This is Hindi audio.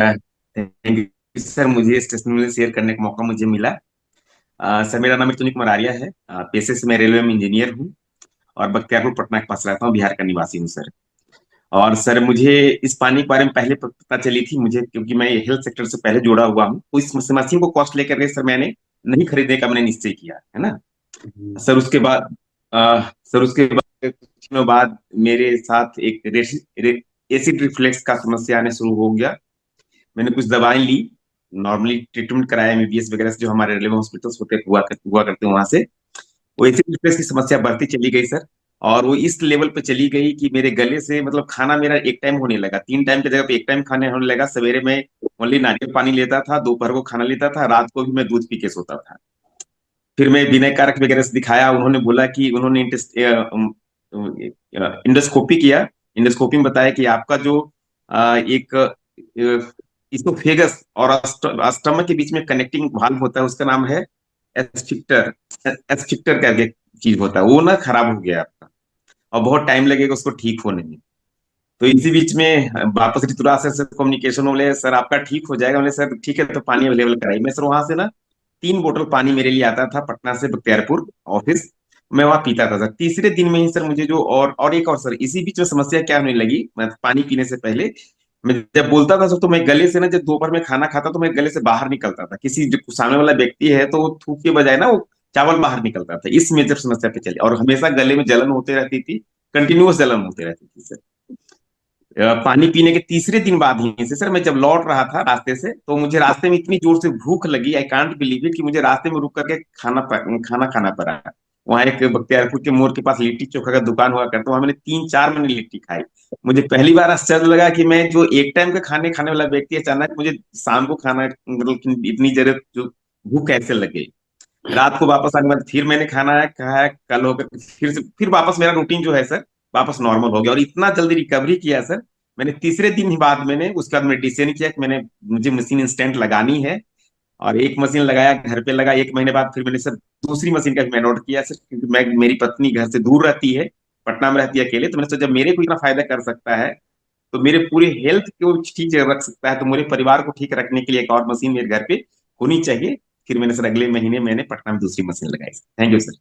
थैंक यू सर, मुझे इस टेस्टिमोनियल शेयर करने का मौका मुझे मिला। सर, मेरा नाम ऋतुनिक मरारिया है। पेशे से मैं रेलवे में इंजीनियर हूँ और बख्तियारपुर पटना के पास रहता हूँ, बिहार का निवासी हूँ सर। और सर, मुझे इस पानी के बारे में पहले पता चली थी मुझे, क्योंकि मैं हेल्थ सेक्टर से पहले जुड़ा हुआ हूँ, तो इस मशीन को कॉस्ट लेकर के सर मैंने नहीं खरीदने का मैंने निश्चय किया है ना। जी। सर उसके बाद सर उसके बाद कुछ दिनों बाद मेरे साथ एक एसिड रिफ्लेक्स का समस्या आने शुरू हो गया। मैंने कुछ दवाएं ली, नॉर्मली ट्रीटमेंट कराया एमबीबीएस वगैरह से, जो हमारे रेलवे हॉस्पिटल्स हुआ करते हैं वहां से। वो एसिड रिफ्लक्स की समस्या बढ़ती चली गई सर। और वो इस लेवल पे चली गई कि मेरे गले से मतलब खाना मेरा एक टाइम होने लगा, 3 टाइम की जगह पे एक टाइम खाने होने लगा। सवेरे में ओनली नारियल पानी लेता था, दोपहर को खाना लेता था, रात को भी मैं दूध पी के सोता था। फिर मैं विनय कारक वगैरह से दिखाया, उन्होंने बोला कि उन्होंने इंडोस्कोपी किया। इंडोस्कोपी में बताया कि आपका जो एक इसोफेगस और स्टमक के बीच में कनेक्टिंग वाल्व होता है, उसका नाम है एस्फिक्टर। एस्फिक्टर का एक चीज होता है, वो ना खराब हो गया आपका, और बहुत टाइम लगेगा उसको ठीक होने में। तो इसी बीच में वापस ऋतुराज सर से कम्युनिकेशन, बोले सर आपका ठीक हो जाएगा। बोले सर ठीक है, तो पानी अवेलेबल कराइए। मैं सर वहां से ना 3 बोतल पानी मेरे लिए आता था पटना से बख्तियारपुर ऑफिस। मैं वहां पीता था सर। तीसरे दिन में ही सर मुझे जो और एक और सर, इसी बीच में समस्या क्या होने लगी, मैं पानी पीने से पहले मैं जब बोलता था सर, तो मैं गले से ना, जब दोपहर में खाना खाता तो मैं गले से बाहर निकलता था, किसी जो सामने वाला व्यक्ति है तो वो थूक के बजाय ना वो चावल बाहर निकलता था। इस मेजर समस्या पे चली, और हमेशा गले में जलन होती रहती थी, कंटिन्यूअस जलन होती रहती थी सर। पानी पीने के तीसरे दिन बाद ही से सर, मैं जब लौट रहा था रास्ते से, तो मुझे रास्ते में इतनी जोर से भूख लगी, आई कांट बिलीव इट, कि मुझे रास्ते में रुक करके खाना खाना पड़ा। वहां एक बख्तियारपुर के मोड़ के पास लिट्टी चोखा का दुकान हुआ करता, वहां मैंने 3-4 महीने लिट्टी खाई। मुझे पहली बार आश्चर्य लगा कि मैं जो एक टाइम का खाने खाने वाला व्यक्ति, अचानक मुझे शाम को खाना मतलब कि इतनी जरूरत जो भूख कैसे लगे। रात को वापस आने के बाद फिर मैंने खाना खाया, कल होकर फिर से फिर वापस मेरा रूटीन जो है सर वापस नॉर्मल हो गया, और इतना जल्दी रिकवरी किया सर। मैंने तीसरे दिन ही बाद मैंने उसके बाद मैं डिसीजन किया कि मैंने मुझे मशीन इंस्टेंट लगानी है। और एक मशीन लगाया, घर पे लगा। 1 महीने बाद फिर मैंने सर दूसरी मशीन का भी मैं नोट किया सर, क्योंकि मैं मेरी पत्नी घर से दूर रहती है, पटना में रहती है अकेले। तो मैंने सोचा जब मेरे को इतना फायदा कर सकता है, तो मेरे पूरे हेल्थ को ठीक रख सकता है, तो मेरे परिवार को ठीक रखने के लिए एक और मशीन मेरे घर पे होनी चाहिए। फिर मैंने सर अगले महीने मैंने पटना में दूसरी मशीन लगाई। Thank you sir.